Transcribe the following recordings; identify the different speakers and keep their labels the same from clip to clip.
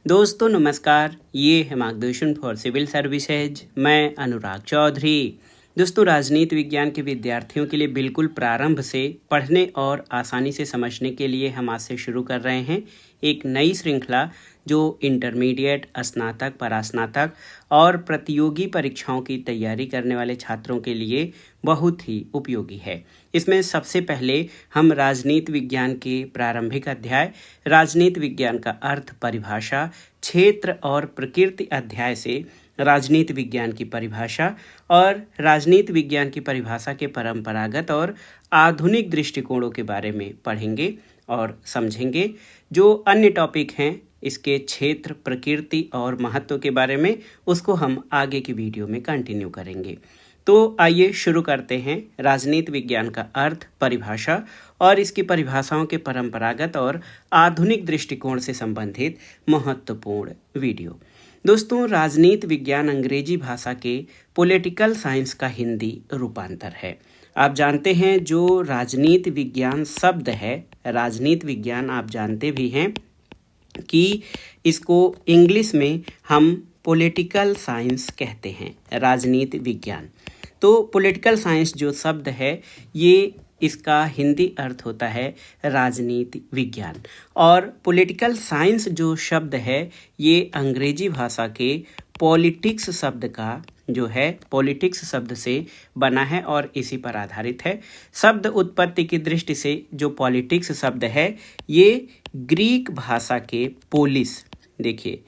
Speaker 1: दोस्तों नमस्कार, ये है मार्गदर्शन फॉर सिविल सर्विसेज। मैं अनुराग चौधरी। दोस्तों, राजनीति विज्ञान के विद्यार्थियों के लिए बिल्कुल प्रारंभ से पढ़ने और आसानी से समझने के लिए हम आज से शुरू कर रहे हैं एक नई श्रृंखला जो इंटरमीडिएट, स्नातक, परास्नातक और प्रतियोगी परीक्षाओं की तैयारी करने वाले छात्रों के लिए बहुत ही उपयोगी है। इसमें सबसे पहले हम राजनीति विज्ञान के प्रारंभिक अध्याय, राजनीति विज्ञान का अर्थ, परिभाषा, क्षेत्र और प्रकृति अध्याय से राजनीति विज्ञान की परिभाषा और राजनीति विज्ञान की परिभाषा के परंपरागत और आधुनिक दृष्टिकोणों के बारे में पढ़ेंगे और समझेंगे। जो अन्य टॉपिक हैं इसके क्षेत्र, प्रकृति और महत्व के बारे में, उसको हम आगे की वीडियो में कंटिन्यू करेंगे। तो आइए शुरू करते हैं राजनीति विज्ञान का अर्थ, परिभाषा और इसकी परिभाषाओं के परंपरागत और आधुनिक दृष्टिकोण से संबंधित महत्वपूर्ण वीडियो। दोस्तों, राजनीति विज्ञान अंग्रेजी भाषा के पॉलिटिकल साइंस का हिंदी रूपांतर है। आप जानते हैं जो राजनीति विज्ञान शब्द है, राजनीति विज्ञान आप जानते भी हैं कि इसको इंग्लिश में हम पॉलिटिकल साइंस कहते हैं, राजनीति विज्ञान। तो पॉलिटिकल साइंस जो शब्द है ये इसका हिंदी अर्थ होता है राजनीति विज्ञान, और पॉलिटिकल साइंस जो शब्द है ये अंग्रेजी भाषा के पॉलिटिक्स शब्द का जो है पॉलिटिक्स शब्द से बना है और इसी पर आधारित है। शब्द उत्पत्ति की दृष्टि से जो पॉलिटिक्स शब्द है ये ग्रीक भाषा के पोलिस, देखिए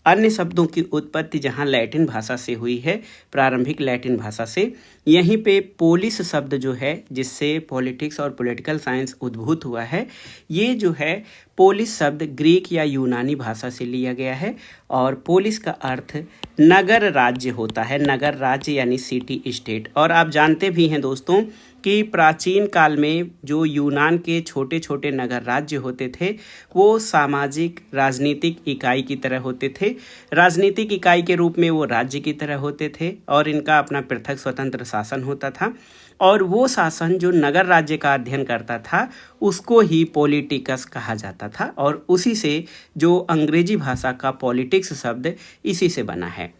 Speaker 1: अन्य शब्दों की उत्पत्ति जहाँ लैटिन भाषा से हुई है, प्रारंभिक लैटिन भाषा से, यहीं पे पोलिस शब्द जो है जिससे पॉलिटिक्स और पॉलिटिकल साइंस उद्भूत हुआ है, ये जो है पोलिस शब्द ग्रीक या यूनानी भाषा से लिया गया है। और पोलिस का अर्थ नगर राज्य होता है, नगर राज्य यानी सिटी स्टेट। और आप जानते भी हैं दोस्तों कि प्राचीन काल में जो यूनान के छोटे छोटे नगर राज्य होते थे वो सामाजिक राजनीतिक इकाई की तरह होते थे। राजनीतिक इकाई के रूप में वो राज्य की तरह होते थे और इनका अपना पृथक स्वतंत्र शासन होता था। और वो शासन जो नगर राज्य का अध्ययन करता था उसको ही पॉलिटिकस कहा जाता था, और उसी से जो अंग्रेजी भाषा का पॉलिटिक्स शब्द इसी से बना है।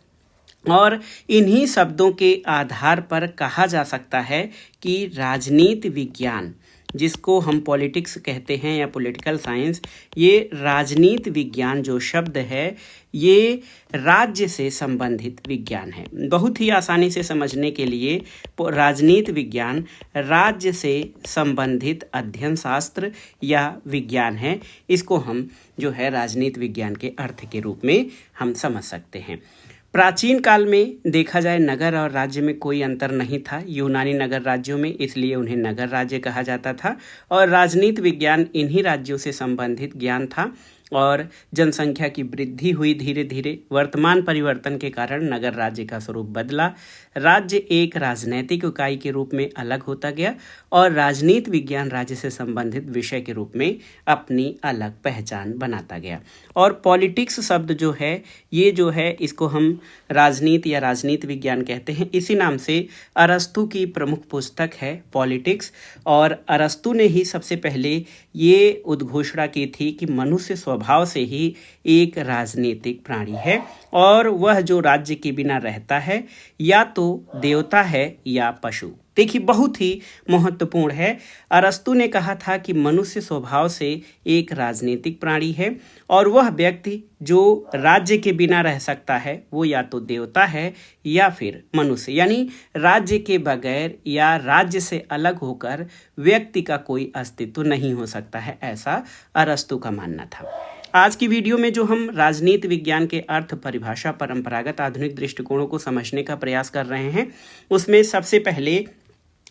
Speaker 1: और इन्हीं शब्दों के आधार पर कहा जा सकता है कि राजनीति विज्ञान, जिसको हम पॉलिटिक्स कहते हैं या पॉलिटिकल साइंस, ये राजनीति विज्ञान जो शब्द है ये राज्य से संबंधित विज्ञान है। बहुत ही आसानी से समझने के लिए राजनीति विज्ञान राज्य से संबंधित अध्ययन शास्त्र या विज्ञान है। इसको हम जो है राजनीति विज्ञान के अर्थ के रूप में हम समझ सकते हैं। प्राचीन काल में देखा जाए नगर और राज्य में कोई अंतर नहीं था यूनानी नगर राज्यों में, इसलिए उन्हें नगर राज्य कहा जाता था। और राजनीति विज्ञान इन्हीं राज्यों से संबंधित ज्ञान था। और जनसंख्या की वृद्धि हुई धीरे धीरे, वर्तमान परिवर्तन के कारण नगर राज्य का स्वरूप बदला, राज्य एक राजनैतिक इकाई के रूप में अलग होता गया और राजनीति विज्ञान राज्य से संबंधित विषय के रूप में अपनी अलग पहचान बनाता गया। और पॉलिटिक्स शब्द जो है ये जो है इसको हम राजनीति या राजनीति विज्ञान कहते हैं। इसी नाम से अरस्तु की प्रमुख पुस्तक है पॉलिटिक्स, और अरस्तु ने ही सबसे पहले ये उद्घोषणा की थी कि मनुष्य स्वभाव से ही एक राजनीतिक प्राणी है और वह जो राज्य के बिना रहता है या तो देवता है या पशु। देखिए बहुत ही महत्वपूर्ण है। अरस्तु ने कहा था कि मनुष्य स्वभाव से एक राजनीतिक प्राणी है और वह व्यक्ति जो राज्य के बिना रह सकता है वो या तो देवता है या फिर मनुष्य, यानी राज्य के बगैर या राज्य से अलग होकर व्यक्ति का कोई अस्तित्व नहीं हो सकता है, ऐसा अरस्तु का मानना था। आज की वीडियो में जो हम राजनीति विज्ञान के अर्थ, परिभाषा, परंपरागत, आधुनिक दृष्टिकोणों को समझने का प्रयास कर रहे हैं उसमें सबसे पहले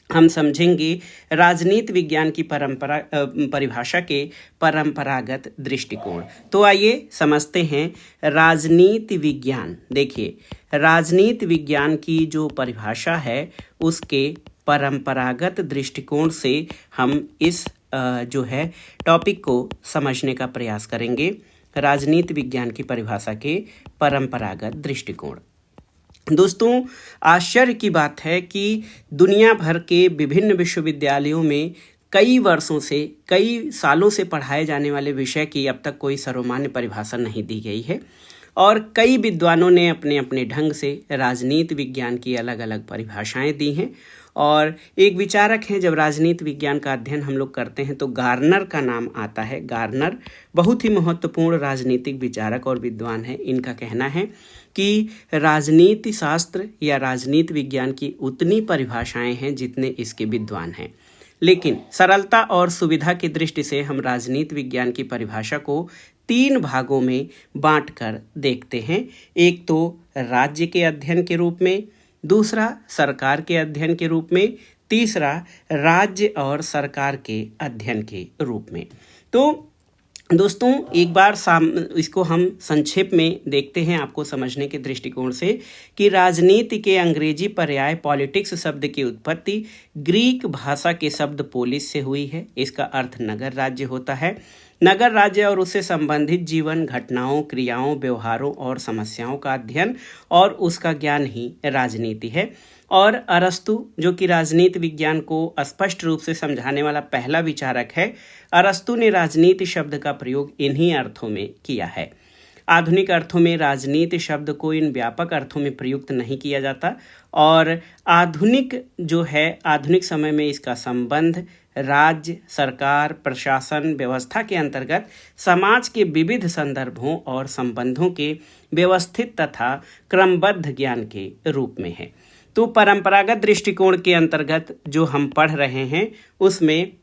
Speaker 1: हम समझेंगे राजनीति विज्ञान की परिभाषा के परंपरागत दृष्टिकोण। तो आइए समझते हैं राजनीति विज्ञान। देखिए राजनीति विज्ञान की जो परिभाषा है उसके परंपरागत दृष्टिकोण से हम इस जो है टॉपिक को समझने का प्रयास करेंगे। राजनीति विज्ञान की परिभाषा के परंपरागत दृष्टिकोण। दोस्तों, आश्चर्य की बात है कि दुनिया भर के विभिन्न विश्वविद्यालयों में कई वर्षों से, कई सालों से पढ़ाए जाने वाले विषय की अब तक कोई सर्वमान्य परिभाषा नहीं दी गई है और कई विद्वानों ने अपने अपने ढंग से राजनीति विज्ञान की अलग अलग परिभाषाएं दी हैं। और एक विचारक हैं, जब राजनीति विज्ञान का अध्ययन हम लोग करते हैं तो गार्नर का नाम आता है। गार्नर बहुत ही महत्वपूर्ण राजनीतिक विचारक और विद्वान हैं। इनका कहना है कि राजनीति शास्त्र या राजनीति विज्ञान की उतनी परिभाषाएं हैं जितने इसके विद्वान हैं, लेकिन सरलता और सुविधा की दृष्टि से हम राजनीति विज्ञान की परिभाषा को 3 भागों में बांटकर देखते हैं। एक तो राज्य के अध्ययन के रूप में, दूसरा सरकार के अध्ययन के रूप में, तीसरा राज्य और सरकार के अध्ययन के रूप में। तो दोस्तों एक बार इसको हम संक्षेप में देखते हैं आपको समझने के दृष्टिकोण से कि राजनीति के अंग्रेजी पर्याय पॉलिटिक्स शब्द की उत्पत्ति ग्रीक भाषा के शब्द पोलिस से हुई है। इसका अर्थ नगर राज्य होता है। नगर राज्य और उससे संबंधित जीवन, घटनाओं, क्रियाओं, व्यवहारों और समस्याओं का अध्ययन और उसका ज्ञान ही राजनीति है। और अरस्तु, जो कि राजनीति विज्ञान को स्पष्ट रूप से समझाने वाला पहला विचारक है, अरस्तु ने राजनीति शब्द का प्रयोग इन्हीं अर्थों में किया है। आधुनिक अर्थों में राजनीति शब्द को इन व्यापक अर्थों में प्रयुक्त नहीं किया जाता और आधुनिक समय में इसका संबंध राज्य, सरकार, प्रशासन, व्यवस्था के अंतर्गत समाज के विविध संदर्भों और संबंधों के व्यवस्थित तथा क्रमबद्ध ज्ञान के रूप में है। तो परंपरागत दृष्टिकोण के अंतर्गत जो हम पढ़ रहे हैं उसमें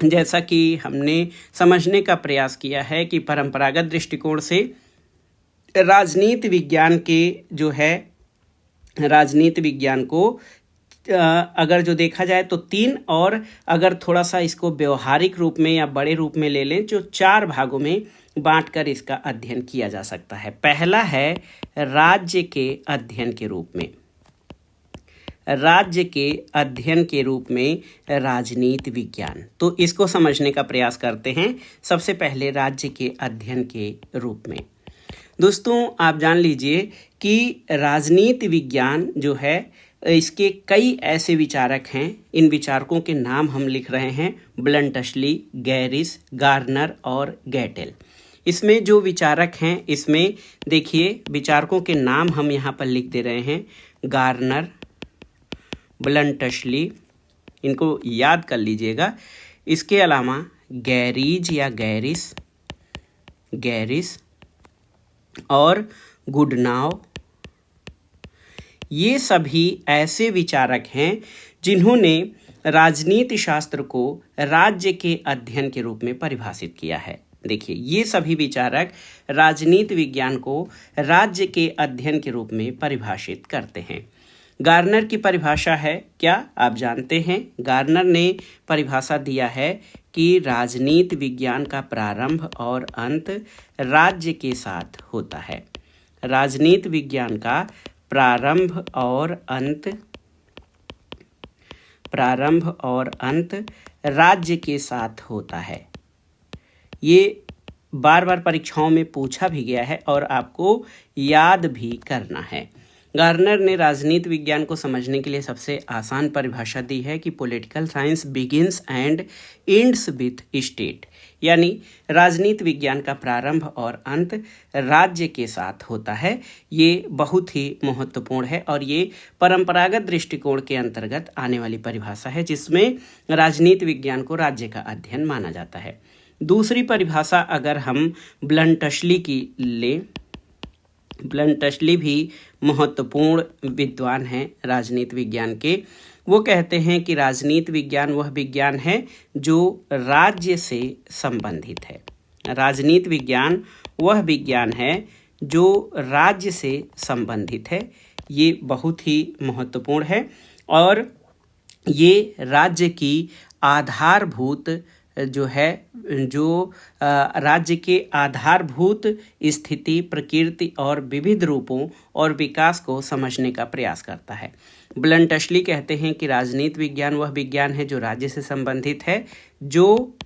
Speaker 1: जैसा कि हमने समझने का प्रयास किया है कि परंपरागत दृष्टिकोण से राजनीति विज्ञान को अगर जो देखा जाए तो 3 और अगर थोड़ा सा इसको व्यवहारिक रूप में या बड़े रूप में ले लें जो 4 भागों में बांटकर इसका अध्ययन किया जा सकता है। पहला है राज्य के अध्ययन के रूप में। राज्य के अध्ययन के रूप में राजनीति विज्ञान। तो इसको समझने का प्रयास करते हैं सबसे पहले राज्य के अध्ययन के रूप में। दोस्तों आप जान लीजिए कि राजनीति विज्ञान जो है इसके कई ऐसे विचारक हैं। इन विचारकों के नाम हम लिख रहे हैं: ब्लंटशली, गैरिस, गार्नर और गैटेल। इसमें जो विचारक हैं, इसमें देखिए विचारकों के नाम हम यहाँ पर लिख दे रहे हैं: गार्नर, ब्लंटशली, इनको याद कर लीजिएगा। इसके अलावा गैरीज या गैरिस और गुडनाव, ये सभी ऐसे विचारक हैं जिन्होंने राजनीति शास्त्र को राज्य के अध्ययन के रूप में परिभाषित किया है। देखिए ये सभी विचारक राजनीति विज्ञान को राज्य के अध्ययन के रूप में परिभाषित करते हैं। गार्नर की परिभाषा है क्या आप जानते हैं? गार्नर ने परिभाषा दिया है कि राजनीति विज्ञान का प्रारंभ और अंत राज्य के साथ होता है। राजनीति विज्ञान का प्रारंभ और अंत राज्य के साथ होता है। ये बार बार परीक्षाओं में पूछा भी गया है और आपको याद भी करना है। गार्नर ने राजनीति विज्ञान को समझने के लिए सबसे आसान परिभाषा दी है कि political science begins and ends with state, यानी राजनीति विज्ञान का प्रारंभ और अंत राज्य के साथ होता है। ये बहुत ही महत्वपूर्ण है और ये परंपरागत दृष्टिकोण के अंतर्गत आने वाली परिभाषा है जिसमें राजनीति विज्ञान को राज्य का अध्ययन माना जाता है। दूसरी परिभाषा अगर हम ब्लंटशली की लें, ब्लंटशली भी महत्वपूर्ण विद्वान हैं राजनीति विज्ञान के। वो कहते हैं कि राजनीति विज्ञान वह विज्ञान है जो राज्य से संबंधित है। राजनीति विज्ञान वह विज्ञान है जो राज्य से संबंधित है। ये बहुत ही महत्वपूर्ण है और ये राज्य की आधारभूत राज्य के आधारभूत स्थिति, प्रकृति और विविध रूपों और विकास को समझने का प्रयास करता है। ब्लंटशली कहते हैं कि राजनीति विज्ञान वह विज्ञान है जो राज्य से संबंधित है, जो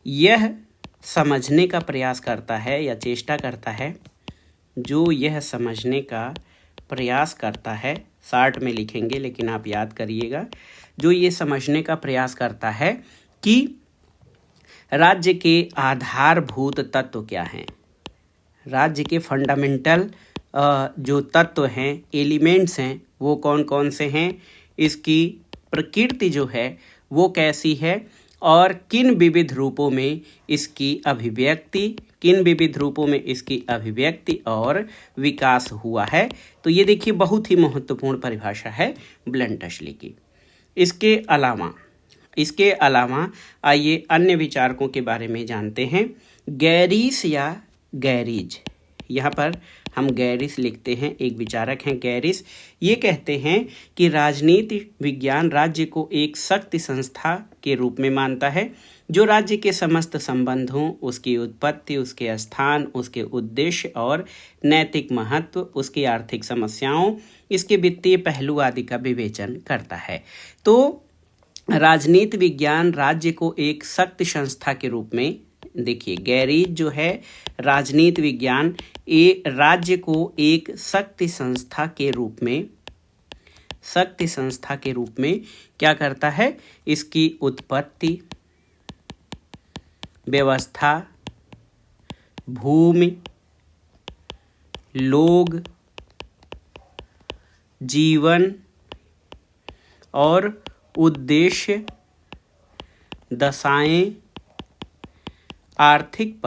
Speaker 1: यह समझने का प्रयास करता है या चेष्टा करता है, जो यह समझने का प्रयास करता है, शार्ट में लिखेंगे लेकिन आप याद करिएगा, जो ये समझने का प्रयास करता है कि राज्य के आधारभूत तत्व क्या हैं, राज्य के फंडामेंटल जो तत्व हैं, एलिमेंट्स हैं, वो कौन कौन से हैं, इसकी प्रकृति जो है वो कैसी है, और किन विविध रूपों में इसकी अभिव्यक्ति और विकास हुआ है। तो ये देखिए बहुत ही महत्वपूर्ण परिभाषा है ब्लंटशली की। इसके अलावा आइए अन्य विचारकों के बारे में जानते हैं। गैरीस या गैरीज, यहाँ पर हम गैरिस लिखते हैं, एक विचारक हैं गैरिस। ये कहते हैं कि राजनीति विज्ञान राज्य को एक शक्ति संस्था के रूप में मानता है जो राज्य के समस्त संबंधों, उसकी उत्पत्ति, उसके स्थान, उसके उद्देश्य और नैतिक महत्व, उसकी आर्थिक समस्याओं, इसके वित्तीय पहलू आदि का विवेचन करता है। तो राजनीति विज्ञान राज्य को एक शक्ति संस्था के रूप में, देखिए गैरीज जो है राजनीति विज्ञान राज्य को एक शक्ति संस्था के रूप में क्या करता है, इसकी उत्पत्ति, व्यवस्था, भूमि, लोग, जीवन और उद्देश्य, दशाएं, आर्थिक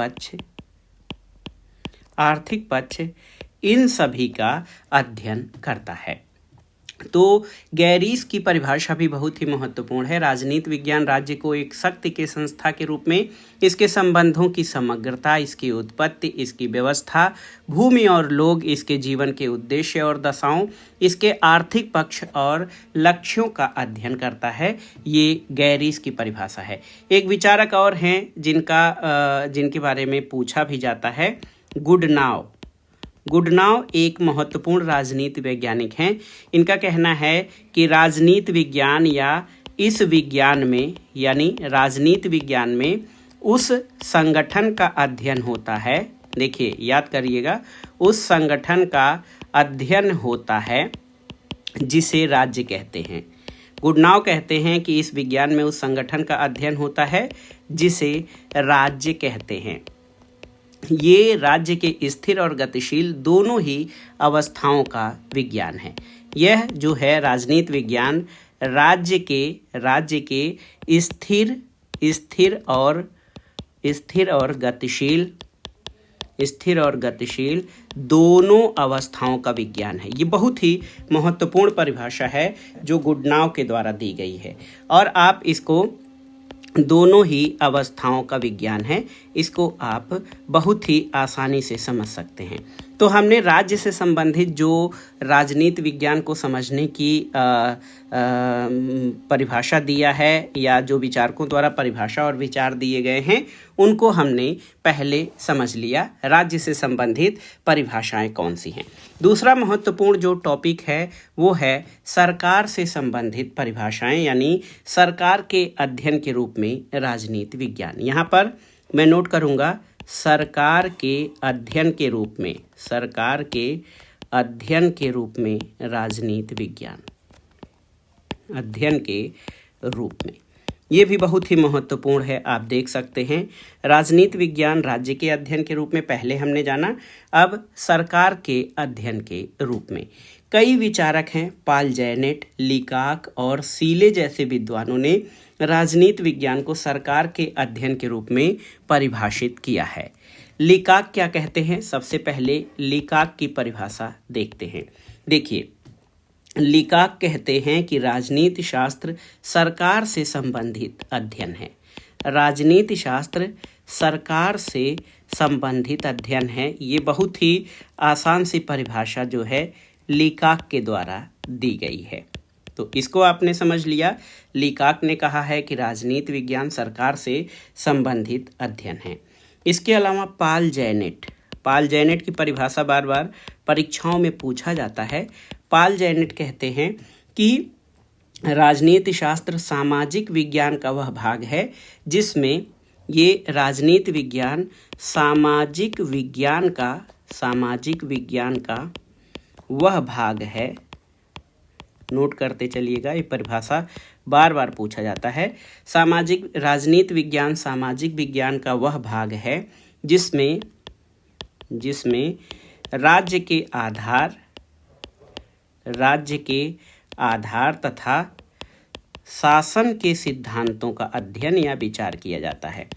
Speaker 1: पक्ष इन सभी का अध्ययन करता है। तो गैरीस की परिभाषा भी बहुत ही महत्वपूर्ण है। राजनीति विज्ञान राज्य को एक शक्ति के संस्था के रूप में इसके संबंधों की समग्रता, इसकी उत्पत्ति, इसकी व्यवस्था, भूमि और लोग, इसके जीवन के उद्देश्य और दशाओं, इसके आर्थिक पक्ष और लक्ष्यों का अध्ययन करता है। ये गैरीस की परिभाषा है। एक विचारक और हैं जिनके बारे में पूछा भी जाता है, गुडनाव एक महत्वपूर्ण राजनीति वैज्ञानिक हैं। इनका कहना है कि राजनीति विज्ञान या इस विज्ञान में, यानी राजनीति विज्ञान में उस संगठन का अध्ययन होता है, देखिए याद करिएगा, उस संगठन का अध्ययन होता है जिसे राज्य कहते हैं। गुडनाव कहते हैं कि इस विज्ञान में उस संगठन का अध्ययन होता है जिसे राज्य कहते हैं। ये राज्य के स्थिर और गतिशील दोनों ही अवस्थाओं का विज्ञान है। यह जो है राजनीति विज्ञान राज्य के स्थिर और गतिशील दोनों अवस्थाओं का विज्ञान है। ये बहुत ही महत्वपूर्ण परिभाषा है जो गुडनाव के द्वारा दी गई है, और आप इसको दोनों ही अवस्थाओं का विज्ञान है, इसको आप बहुत ही आसानी से समझ सकते हैं। तो हमने राज्य से संबंधित जो राजनीति विज्ञान को समझने की परिभाषा दिया है, या जो विचारकों द्वारा परिभाषा और विचार दिए गए हैं, उनको हमने पहले समझ लिया। राज्य से संबंधित परिभाषाएं कौन सी हैं। दूसरा महत्वपूर्ण जो टॉपिक है वो है सरकार से संबंधित परिभाषाएं, यानी सरकार के अध्ययन के रूप में राजनीति विज्ञान। यहाँ पर मैं नोट करूँगा, सरकार के अध्ययन के रूप में राजनीति विज्ञान, अध्ययन के रूप में, ये भी बहुत ही महत्वपूर्ण है। आप देख सकते हैं राजनीति विज्ञान राज्य के अध्ययन के रूप में पहले हमने जाना, अब सरकार के अध्ययन के रूप में। कई विचारक हैं, पाल जैनेट, लीकाक और सीले जैसे विद्वानों ने राजनीति विज्ञान को सरकार के अध्ययन के रूप में परिभाषित किया है। लीकाक क्या कहते हैं, सबसे पहले लीकाक की परिभाषा देखते हैं। देखिए, लीकाक कहते हैं कि राजनीति शास्त्र सरकार से संबंधित अध्ययन है। राजनीति शास्त्र सरकार से संबंधित अध्ययन है। ये बहुत ही आसान सी परिभाषा जो है लीकाक के द्वारा दी गई है। तो इसको आपने समझ लिया। लीकाक ने कहा है कि राजनीति विज्ञान सरकार से संबंधित अध्ययन है। इसके अलावा पाल जैनेट की परिभाषा बार बार परीक्षाओं में पूछा जाता है। पाल जैनेट कहते हैं कि राजनीति शास्त्र सामाजिक विज्ञान का वह भाग है जिसमें ये राजनीति विज्ञान सामाजिक विज्ञान का वह भाग है नोट करते चलिएगा, ये परिभाषा बार बार पूछा जाता है। सामाजिक राजनीति विज्ञान सामाजिक विज्ञान का वह भाग है जिसमें राज्य के आधार तथा शासन के सिद्धांतों का अध्ययन या विचार किया जाता है।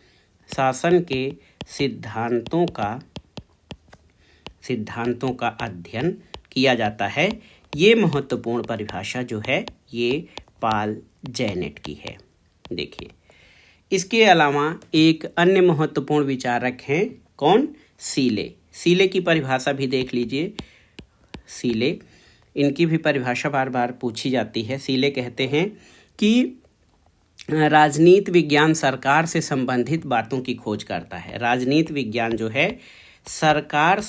Speaker 1: शासन के सिद्धांतों का अध्ययन किया जाता है। ये महत्वपूर्ण परिभाषा जो है ये पॉल जैनेट की है। देखिए, इसके अलावा एक अन्य महत्वपूर्ण विचारक हैं, कौन? सीले की परिभाषा भी देख लीजिए। सीले, इनकी भी परिभाषा बार बार पूछी जाती है। सीले कहते हैं कि राजनीति विज्ञान सरकार से संबंधित बातों की खोज करता है। राजनीति विज्ञान जो है सरकार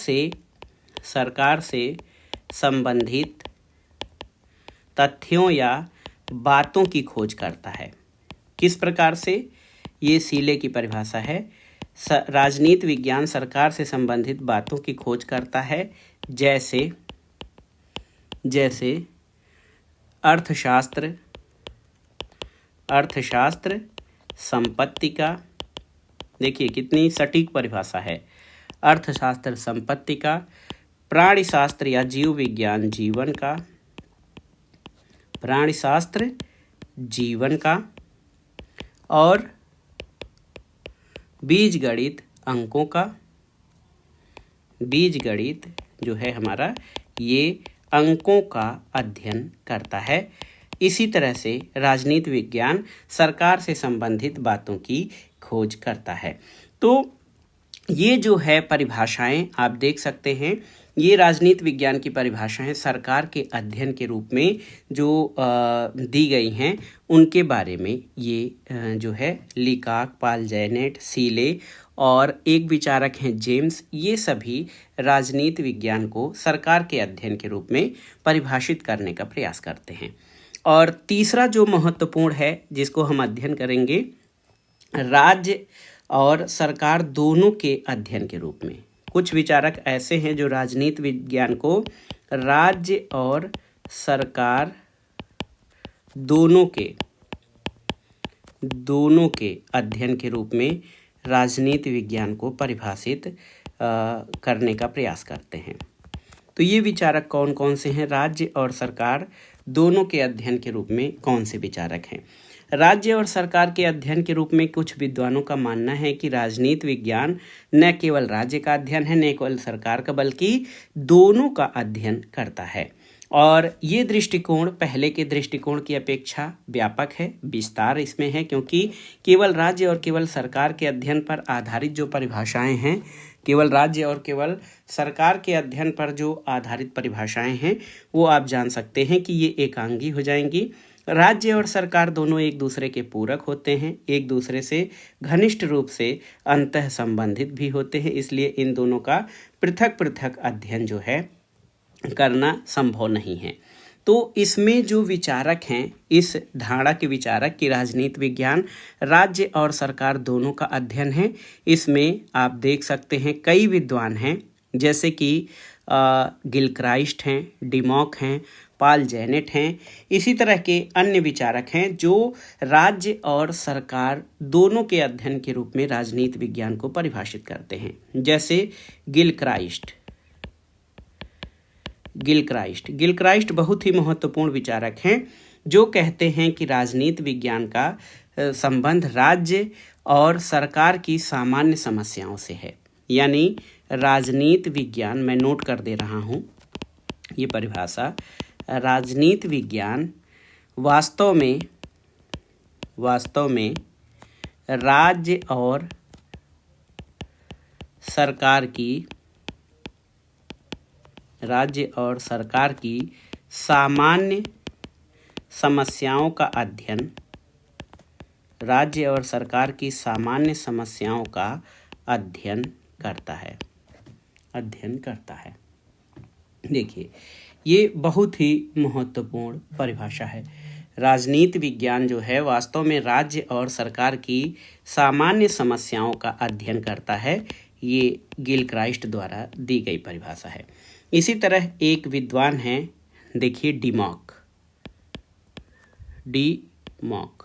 Speaker 1: से संबंधित तथ्यों या बातों की खोज करता है। किस प्रकार से? ये सीले की परिभाषा है। राजनीति विज्ञान सरकार से संबंधित बातों की खोज करता है, जैसे अर्थशास्त्र, संपत्ति का, देखिए कितनी सटीक परिभाषा है। अर्थशास्त्र संपत्ति का, प्राणीशास्त्र या जीव विज्ञान जीवन का, प्राणीशास्त्र जीवन का, और बीजगणित अंकों का। बीजगणित जो है हमारा, ये अंकों का अध्ययन करता है। इसी तरह से राजनीति विज्ञान सरकार से संबंधित बातों की खोज करता है। तो ये जो है परिभाषाएं आप देख सकते हैं, ये राजनीति विज्ञान की परिभाषाएं सरकार के अध्ययन के रूप में जो दी गई हैं, उनके बारे में ये जो है लीकॉक, पॉल जैनेट, सीले और एक विचारक हैं जेम्स, ये सभी राजनीति विज्ञान को सरकार के अध्ययन के रूप में परिभाषित करने का प्रयास करते हैं। और तीसरा जो महत्वपूर्ण है जिसको हम अध्ययन करेंगे, राज्य और सरकार दोनों के अध्ययन के रूप में। कुछ विचारक ऐसे हैं जो राजनीति विज्ञान को राज्य और सरकार दोनों के अध्ययन के रूप में राजनीति विज्ञान को परिभाषित करने का प्रयास करते हैं। तो ये विचारक कौन कौन से हैं? राज्य और सरकार दोनों के अध्ययन के रूप में कौन से विचारक हैं? राज्य और सरकार के अध्ययन के रूप में कुछ विद्वानों का मानना है कि राजनीति विज्ञान न केवल राज्य का अध्ययन है, न केवल सरकार का, बल्कि दोनों का अध्ययन करता है। और ये दृष्टिकोण पहले के दृष्टिकोण की अपेक्षा व्यापक है, विस्तार इसमें है, क्योंकि केवल राज्य और केवल सरकार के अध्ययन पर आधारित जो परिभाषाएं हैं, केवल राज्य और केवल सरकार के अध्ययन पर जो आधारित परिभाषाएं हैं, वो आप जान सकते हैं कि ये एकांगी हो जाएंगी। राज्य और सरकार दोनों एक दूसरे के पूरक होते हैं, एक दूसरे से घनिष्ठ रूप से अंतः संबंधित भी होते हैं, इसलिए इन दोनों का पृथक पृथक अध्ययन जो है करना संभव नहीं है। तो इसमें जो विचारक हैं, इस धारणा के विचारक कि राजनीति विज्ञान राज्य और सरकार दोनों का अध्ययन है, इसमें आप देख सकते हैं कई विद्वान हैं, जैसे कि गिलक्राइस्ट हैं, डिमॉक हैं, पॉल जैनेट हैं। इसी तरह के अन्य विचारक हैं जो राज्य और सरकार दोनों के अध्ययन के रूप में राजनीति विज्ञान को परिभाषित करते हैं, जैसे गिलक्राइस्ट बहुत ही महत्वपूर्ण विचारक हैं, जो कहते हैं कि राजनीति विज्ञान का संबंध राज्य और सरकार की सामान्य समस्याओं से है। यानी राजनीति विज्ञान, मैं नोट कर दे रहा हूँ ये परिभाषा, राजनीति विज्ञान वास्तव में राज्य और सरकार की सामान्य समस्याओं का अध्ययन, राज्य और सरकार की सामान्य समस्याओं का अध्ययन करता है। देखिए, ये बहुत ही महत्वपूर्ण परिभाषा है। राजनीति विज्ञान जो है वास्तव में राज्य और सरकार की सामान्य समस्याओं का अध्ययन करता है। ये गिलक्राइस्ट द्वारा दी गई परिभाषा है। इसी तरह एक विद्वान हैं, देखिए डीमॉक।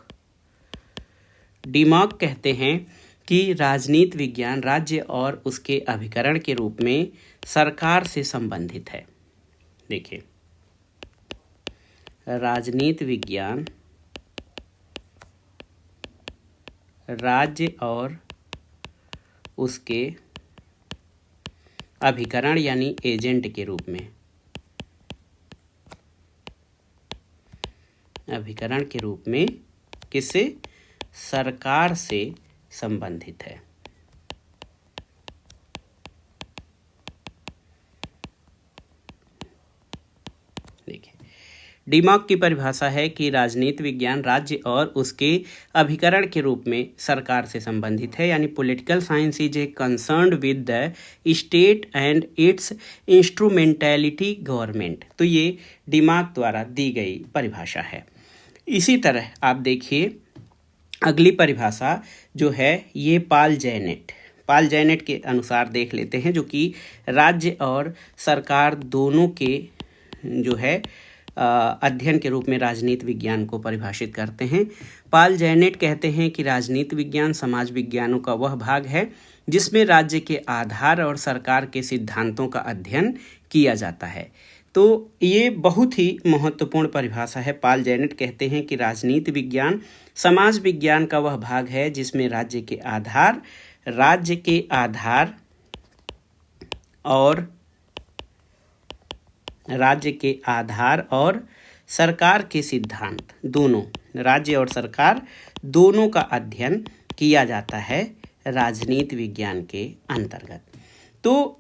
Speaker 1: डीमॉक कहते हैं कि राजनीति विज्ञान राज्य और उसके अभिकरण के रूप में सरकार से संबंधित है। देखिए, राजनीति विज्ञान राज्य और उसके अभिकरण यानी एजेंट के रूप में, अभिकरण के रूप में किससे? सरकार से संबंधित है। देखिए, डीमॉक की परिभाषा है कि राजनीति विज्ञान राज्य और उसके अभिकरण के रूप में सरकार से संबंधित है, यानी political science is a concerned with the state and it's instrumentality government. तो ये डीमॉक द्वारा दी गई परिभाषा है। इसी तरह आप देखिए अगली परिभाषा जो है ये पाल जैनेट के अनुसार देख लेते हैं, जो कि राज्य और सरकार दोनों के जो है अध्ययन के रूप में राजनीति विज्ञान को परिभाषित करते हैं। पाल जैनेट कहते हैं कि राजनीति विज्ञान समाज विज्ञानों का वह भाग है जिसमें राज्य के आधार और सरकार के सिद्धांतों का अध्ययन किया जाता है। तो ये बहुत ही महत्वपूर्ण परिभाषा है। पाल जैनेट कहते हैं कि राजनीति विज्ञान समाज विज्ञान का वह भाग है जिसमें राज्य के आधार और सरकार के सिद्धांत दोनों, राज्य और सरकार दोनों का अध्ययन किया जाता है राजनीति विज्ञान के अंतर्गत। तो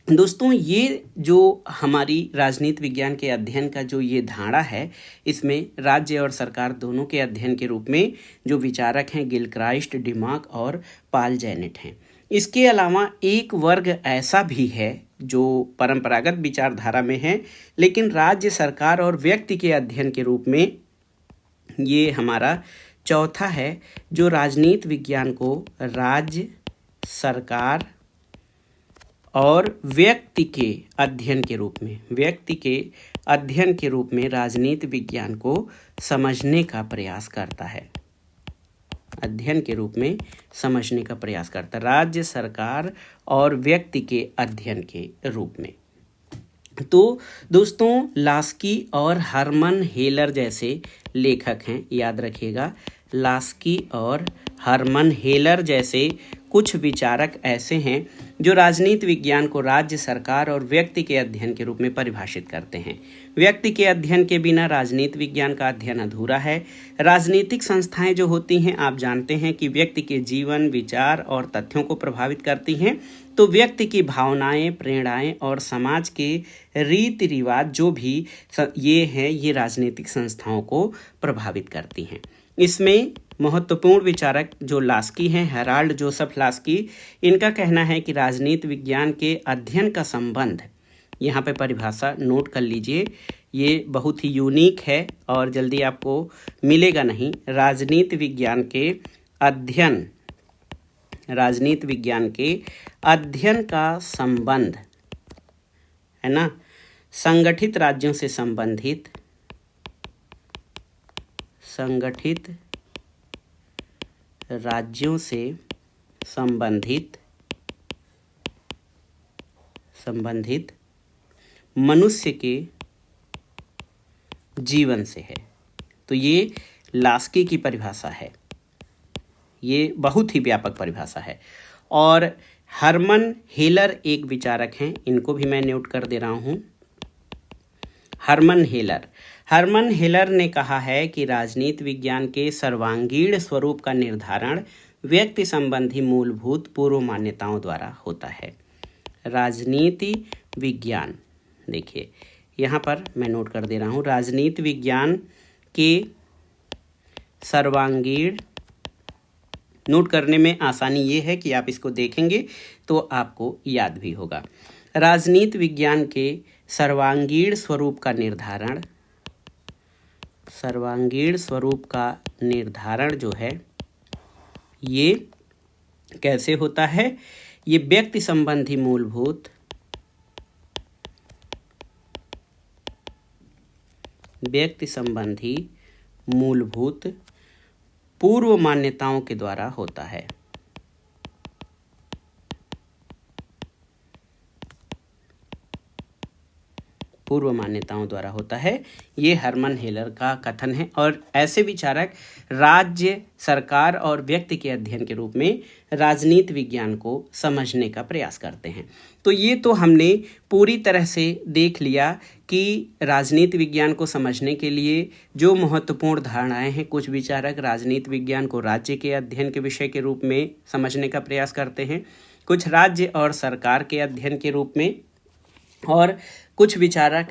Speaker 1: दोस्तों, ये जो हमारी राजनीति विज्ञान के अध्ययन का जो ये धारा है, इसमें राज्य और सरकार दोनों के अध्ययन के रूप में जो विचारक हैं गिलक्राइस्ट, डीमॉक और पाल जैनेट हैं। इसके अलावा एक वर्ग ऐसा भी है जो परंपरागत विचारधारा में है, लेकिन राज्य, सरकार और व्यक्ति के अध्ययन के रूप में ये हमारा चौथा है, जो राजनीति विज्ञान को राज्य, सरकार और व्यक्ति के अध्ययन के रूप में राजनीति विज्ञान को समझने का प्रयास करता है। राज्य, सरकार और व्यक्ति के अध्ययन के रूप में। तो दोस्तों, लास्की और हरमन हेलर जैसे लेखक हैं, याद रखिएगा, लास्की और हरमन हेलर जैसे कुछ विचारक ऐसे हैं जो राजनीति विज्ञान को राज्य, सरकार और व्यक्ति के अध्ययन के रूप में परिभाषित करते हैं। व्यक्ति के अध्ययन के बिना राजनीति विज्ञान का अध्ययन अधूरा है। राजनीतिक संस्थाएं जो होती हैं, आप जानते हैं कि व्यक्ति के जीवन, विचार और तथ्यों को प्रभावित करती हैं। तो व्यक्ति की भावनाएं, प्रेरणाएं और समाज के रीति रिवाज जो भी ये हैं, ये राजनीतिक संस्थाओं को प्रभावित करती हैं। इसमें महत्वपूर्ण विचारक जो लास्की हैं, हेराल्ड जोसेफ लास्की, इनका कहना है कि राजनीति विज्ञान के अध्ययन का संबंध, यहाँ पे परिभाषा नोट कर लीजिए, ये बहुत ही यूनिक है और जल्दी आपको मिलेगा नहीं। राजनीति विज्ञान के अध्ययन का संबंध है ना, संगठित राज्यों से संबंधित मनुष्य के जीवन से है। तो ये लास्की की परिभाषा है, ये बहुत ही व्यापक परिभाषा है। और हरमन हेलर एक विचारक हैं, इनको भी मैं नोट कर दे रहा हूँ। हरमन हेलर ने कहा है कि राजनीति विज्ञान के सर्वांगीण स्वरूप का निर्धारण व्यक्ति संबंधी मूलभूत पूर्व मान्यताओं द्वारा होता है। राजनीति विज्ञान, देखिए यहाँ पर मैं नोट कर दे रहा हूँ, राजनीति विज्ञान के सर्वांगीण, नोट करने में आसानी ये है कि आप इसको देखेंगे तो आपको याद भी होगा। राजनीति विज्ञान के सर्वांगीण स्वरूप का निर्धारण जो है ये कैसे होता है, ये व्यक्ति संबंधी मूलभूत पूर्व मान्यताओं के द्वारा होता है। पूर्व मान्यताओं द्वारा होता है, ये हरमन हेलर का कथन है। और ऐसे विचारक राज्य, सरकार और व्यक्ति के अध्ययन के रूप में राजनीति विज्ञान को समझने का प्रयास करते हैं। तो ये तो हमने पूरी तरह से देख लिया कि राजनीति विज्ञान को समझने के लिए जो महत्वपूर्ण धारणाएं हैं, कुछ विचारक राजनीति विज्ञान को राज्य के अध्ययन के विषय के रूप में समझने का प्रयास करते हैं, कुछ राज्य और सरकार के अध्ययन के रूप में, और कुछ विचारक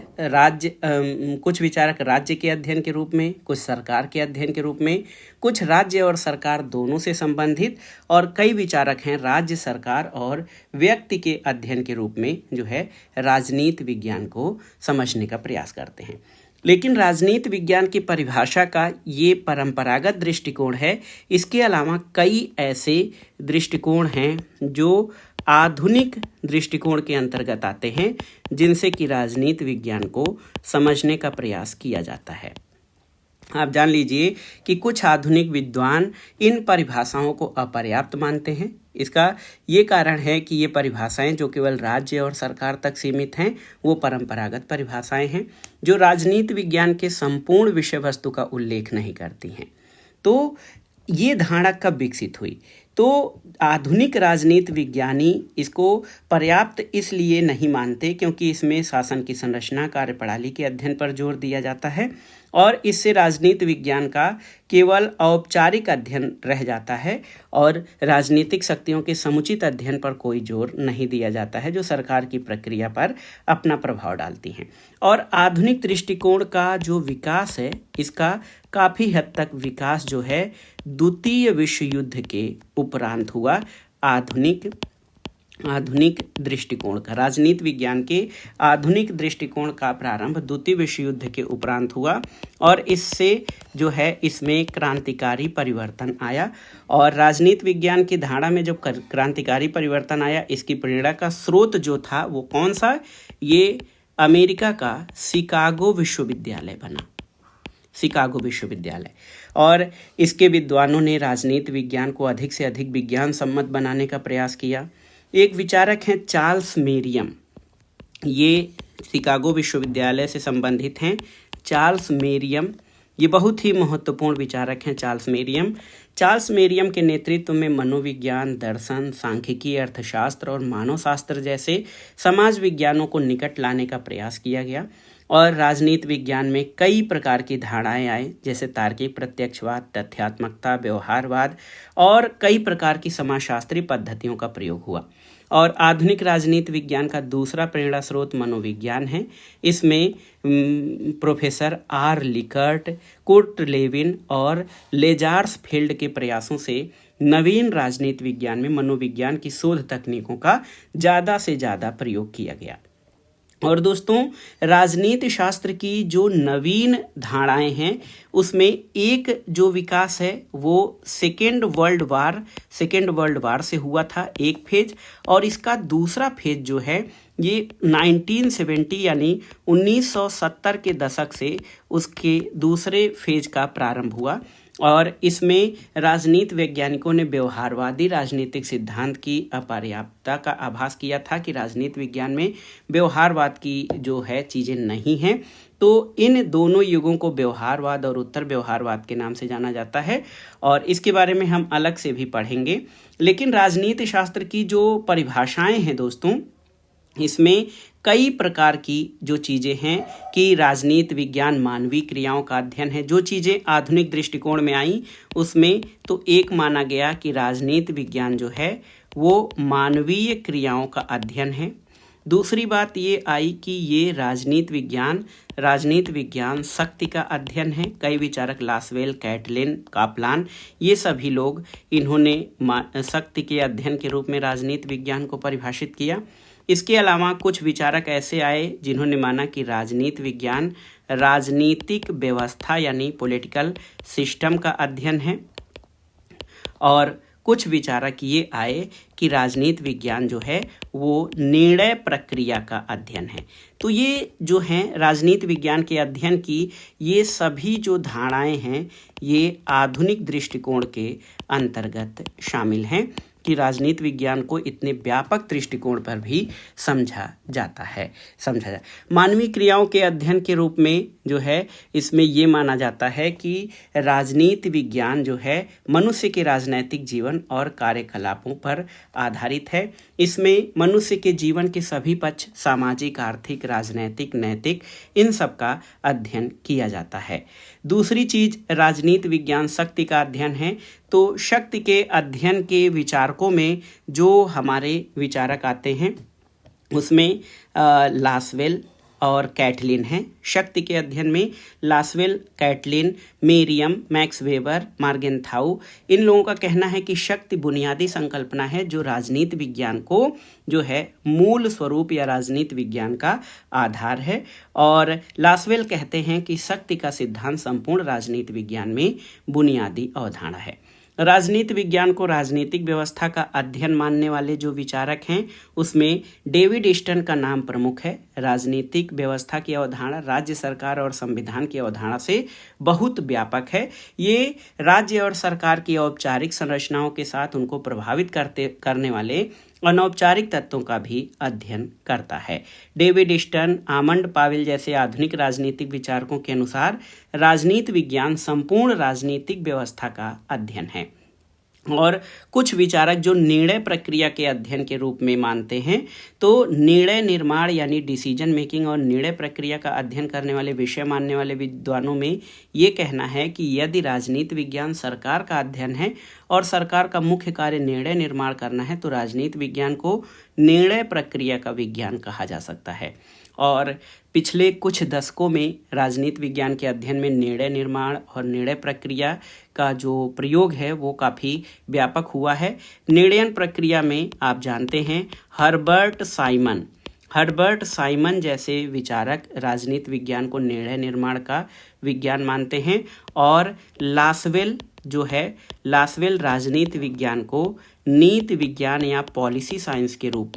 Speaker 1: राज्य के अध्ययन के रूप में, कुछ सरकार के अध्ययन के रूप में, कुछ राज्य और सरकार दोनों से संबंधित, और कई विचारक हैं राज्य, सरकार और व्यक्ति के अध्ययन के रूप में जो है राजनीति विज्ञान को समझने का प्रयास करते हैं। लेकिन राजनीति विज्ञान की परिभाषा का ये परंपरागत दृष्टिकोण है। इसके अलावा कई ऐसे दृष्टिकोण हैं जो आधुनिक दृष्टिकोण के अंतर्गत आते हैं, जिनसे कि राजनीति विज्ञान को समझने का प्रयास किया जाता है। आप जान लीजिए कि कुछ आधुनिक विद्वान इन परिभाषाओं को अपर्याप्त मानते हैं। इसका ये कारण है कि ये परिभाषाएं जो केवल राज्य और सरकार तक सीमित हैं, वो परंपरागत परिभाषाएं हैं जो राजनीति विज्ञान के संपूर्ण विषय वस्तु का उल्लेख नहीं करती हैं। तो ये धारणा कब विकसित हुई? तो आधुनिक राजनीति विज्ञानी इसको पर्याप्त इसलिए नहीं मानते क्योंकि इसमें शासन की संरचना, कार्यप्रणाली के अध्ययन पर जोर दिया जाता है, और इससे राजनीति विज्ञान का केवल औपचारिक अध्ययन रह जाता है और राजनीतिक शक्तियों के समुचित अध्ययन पर कोई जोर नहीं दिया जाता है, जो सरकार की प्रक्रिया पर अपना प्रभाव डालती हैं। और आधुनिक दृष्टिकोण का जो विकास है, इसका काफ़ी हद तक विकास जो है द्वितीय विश्व युद्ध के उपरांत हुआ। आधुनिक दृष्टिकोण का, राजनीति विज्ञान के आधुनिक दृष्टिकोण का प्रारंभ द्वितीय विश्व युद्ध के उपरांत हुआ, और इससे जो है इसमें क्रांतिकारी परिवर्तन आया। और राजनीति विज्ञान की धारणा में जब क्रांतिकारी परिवर्तन आया, इसकी प्रेरणा का स्रोत जो था वो कौन सा? ये अमेरिका का शिकागो विश्वविद्यालय बना, शिकागो विश्वविद्यालय। और इसके विद्वानों ने राजनीति विज्ञान को अधिक से अधिक विज्ञान सम्मत बनाने का प्रयास किया। एक विचारक हैं चार्ल्स मेरियम, ये शिकागो विश्वविद्यालय से संबंधित हैं। चार्ल्स मेरियम ये बहुत ही महत्वपूर्ण विचारक हैं। चार्ल्स मेरियम के नेतृत्व में मनोविज्ञान, दर्शन, सांख्यिकी, अर्थशास्त्र और मानवशास्त्र जैसे समाज विज्ञानों को निकट लाने का प्रयास किया गया, और राजनीति विज्ञान में कई प्रकार की धारणाएं आए, जैसे तार्किक प्रत्यक्षवाद, तथ्यात्मकता, व्यवहारवाद, और कई प्रकार की समाजशास्त्रीय पद्धतियों का प्रयोग हुआ। और आधुनिक राजनीति विज्ञान का दूसरा प्रेरणा स्रोत मनोविज्ञान है। इसमें professor R Likert, Kurt Lewin और लेजार्स फील्ड के प्रयासों से नवीन राजनीति विज्ञान में मनोविज्ञान की शोध तकनीकों का ज़्यादा से ज़्यादा प्रयोग किया गया। और दोस्तों, राजनीति शास्त्र की जो नवीन धारणाएं हैं, उसमें एक जो विकास है वो सेकेंड वर्ल्ड वार से हुआ था, एक फेज, और इसका दूसरा फेज जो है ये 1970 यानी 1970 के दशक से उसके दूसरे फेज का प्रारंभ हुआ। और इसमें राजनीति वैज्ञानिकों ने व्यवहारवादी राजनीतिक सिद्धांत की अपर्याप्तता का आभास किया था कि राजनीति विज्ञान में व्यवहारवाद की जो है चीज़ें नहीं हैं। तो इन दोनों युगों को व्यवहारवाद और उत्तर व्यवहारवाद के नाम से जाना जाता है, और इसके बारे में हम अलग से भी पढ़ेंगे। लेकिन राजनीति शास्त्र की जो परिभाषाएं हैं दोस्तों, इसमें कई प्रकार की जो चीज़ें हैं कि राजनीति विज्ञान मानवीय क्रियाओं का अध्ययन है। जो चीज़ें आधुनिक दृष्टिकोण में आई उसमें तो एक माना गया कि राजनीति विज्ञान जो है वो मानवीय क्रियाओं का अध्ययन है। दूसरी बात ये आई कि ये राजनीति विज्ञान शक्ति का अध्ययन है। कई विचारक लासवेल, कैटलिन, कापलान, ये सभी लोग इन्होंने शक्ति के अध्ययन के रूप में राजनीति विज्ञान को परिभाषित किया। इसके अलावा कुछ विचारक ऐसे आए जिन्होंने माना कि राजनीति विज्ञान राजनीतिक व्यवस्था यानी पॉलिटिकल सिस्टम का अध्ययन है, और कुछ विचारक ये आए कि राजनीति विज्ञान जो है वो निर्णय प्रक्रिया का अध्ययन है। तो ये जो हैं राजनीति विज्ञान के अध्ययन की ये सभी जो धारणाएं हैं ये आधुनिक दृष्टिकोण के अंतर्गत शामिल हैं कि राजनीति विज्ञान को इतने व्यापक दृष्टिकोण पर भी समझा जाता। मानवीय क्रियाओं के अध्ययन के रूप में जो है इसमें ये माना जाता है कि राजनीति विज्ञान जो है मनुष्य के राजनैतिक जीवन और कार्यकलापों पर आधारित है। इसमें मनुष्य के जीवन के सभी पक्ष सामाजिक, आर्थिक, राजनैतिक, नैतिक इन सब का अध्ययन किया जाता है। दूसरी चीज राजनीति विज्ञान शक्ति का अध्ययन है। तो शक्ति के अध्ययन के विचारकों में जो हमारे विचारक आते हैं उसमें लासवेल और कैटलिन हैं। शक्ति के अध्ययन में Lasswell, Catlin, Merriam, Max Weber, Morgenthau इन लोगों का कहना है कि शक्ति बुनियादी संकल्पना है जो राजनीति विज्ञान को जो है मूल स्वरूप या राजनीति विज्ञान का आधार है। और लासवेल कहते हैं कि शक्ति का सिद्धांत संपूर्ण राजनीति विज्ञान में बुनियादी अवधारणा है। राजनीति विज्ञान को राजनीतिक व्यवस्था का अध्ययन मानने वाले जो विचारक हैं उसमें डेविड ईस्टन का नाम प्रमुख है। राजनीतिक व्यवस्था की अवधारणा राज्य सरकार और संविधान की अवधारणा से बहुत व्यापक है। ये राज्य और सरकार की औपचारिक संरचनाओं के साथ उनको प्रभावित करने वाले अनौपचारिक तत्वों का भी अध्ययन करता है। डेविड ईस्टन, आमंड पावेल जैसे आधुनिक राजनीतिक विचारकों के अनुसार राजनीति विज्ञान संपूर्ण राजनीतिक व्यवस्था का अध्ययन है। और कुछ विचारक जो निर्णय प्रक्रिया के अध्ययन के रूप में मानते हैं तो निर्णय निर्माण यानी डिसीजन मेकिंग और निर्णय प्रक्रिया का अध्ययन करने वाले विषय मानने वाले विद्वानों में ये कहना है कि यदि राजनीति विज्ञान सरकार का अध्ययन है और सरकार का मुख्य कार्य निर्णय निर्माण करना है तो राजनीति विज्ञान को निर्णय प्रक्रिया का विज्ञान कहा जा सकता है। और पिछले कुछ दशकों में राजनीति विज्ञान के अध्ययन में निर्णय निर्माण और निर्णय प्रक्रिया का जो प्रयोग है वो काफ़ी व्यापक हुआ है। निर्णय प्रक्रिया में आप जानते हैं हर्बर्ट साइमन जैसे विचारक राजनीति विज्ञान को निर्णय निर्माण का विज्ञान मानते हैं। और लासवेल राजनीति विज्ञान को नीति विज्ञान या पॉलिसी साइंस के रूप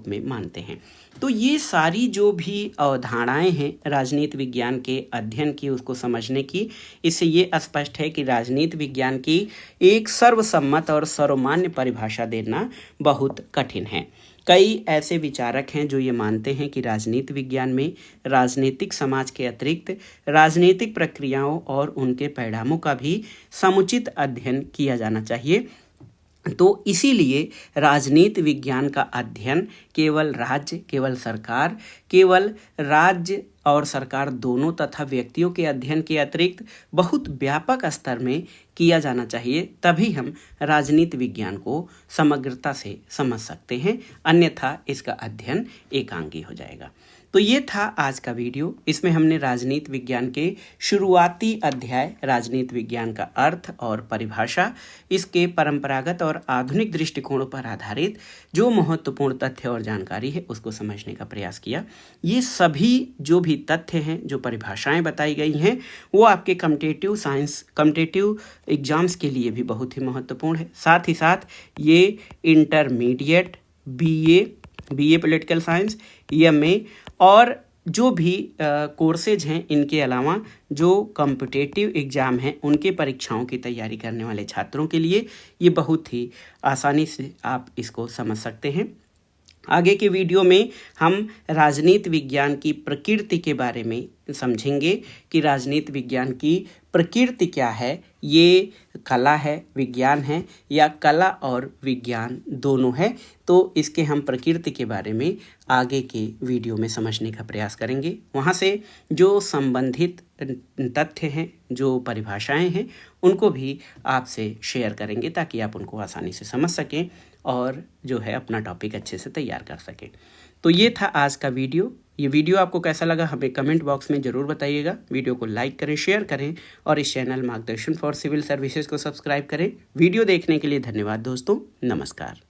Speaker 1: में मानते हैं। तो ये सारी जो भी अवधारणाएं हैं राजनीति विज्ञान के अध्ययन की उसको समझने की, इससे ये स्पष्ट है कि राजनीति विज्ञान की एक सर्वसम्मत और सर्वमान्य परिभाषा देना बहुत कठिन है। कई ऐसे विचारक हैं जो ये मानते हैं कि राजनीति विज्ञान में राजनीतिक समाज के अतिरिक्त राजनीतिक प्रक्रियाओं और उनके परिणामों का भी समुचित अध्ययन किया जाना चाहिए। तो इसीलिए राजनीति विज्ञान का अध्ययन केवल राज्य और सरकार दोनों तथा व्यक्तियों के अध्ययन के अतिरिक्त बहुत व्यापक स्तर में किया जाना चाहिए, तभी हम राजनीति विज्ञान को समग्रता से समझ सकते हैं, अन्यथा इसका अध्ययन एकांगी हो जाएगा। तो ये था आज का वीडियो। इसमें हमने राजनीति विज्ञान के शुरुआती अध्याय राजनीति विज्ञान का अर्थ और परिभाषा, इसके परंपरागत और आधुनिक दृष्टिकोणों पर आधारित जो महत्वपूर्ण तथ्य और जानकारी है उसको समझने का प्रयास किया। ये सभी जो भी तथ्य हैं, जो परिभाषाएं बताई गई हैं, वो आपके कॉम्पिटिटिव एग्जाम्स के लिए भी बहुत ही महत्वपूर्ण है। साथ ही साथ ये intermediate, BA political science, MA और जो भी कोर्सेज हैं, इनके अलावा जो कॉम्पिटिटिव एग्ज़ाम हैं उनके परीक्षाओं की तैयारी करने वाले छात्रों के लिए ये बहुत ही आसानी से आप इसको समझ सकते हैं। आगे के वीडियो में हम राजनीति विज्ञान की प्रकृति के बारे में समझेंगे कि राजनीति विज्ञान की प्रकृति क्या है, ये कला है, विज्ञान है, या कला और विज्ञान दोनों है। तो इसके हम प्रकृति के बारे में आगे के वीडियो में समझने का प्रयास करेंगे। वहाँ से जो संबंधित तथ्य हैं, जो परिभाषाएं हैं, उनको भी आपसे शेयर करेंगे ताकि आप उनको आसानी से समझ सकें और जो है अपना टॉपिक अच्छे से तैयार कर सकें। तो ये था आज का वीडियो। ये वीडियो आपको कैसा लगा हमें कमेंट बॉक्स में ज़रूर बताइएगा। वीडियो को लाइक करें, शेयर करें और इस चैनल मार्गदर्शन फॉर सिविल सर्विसेज को सब्सक्राइब करें। वीडियो देखने के लिए धन्यवाद दोस्तों। नमस्कार।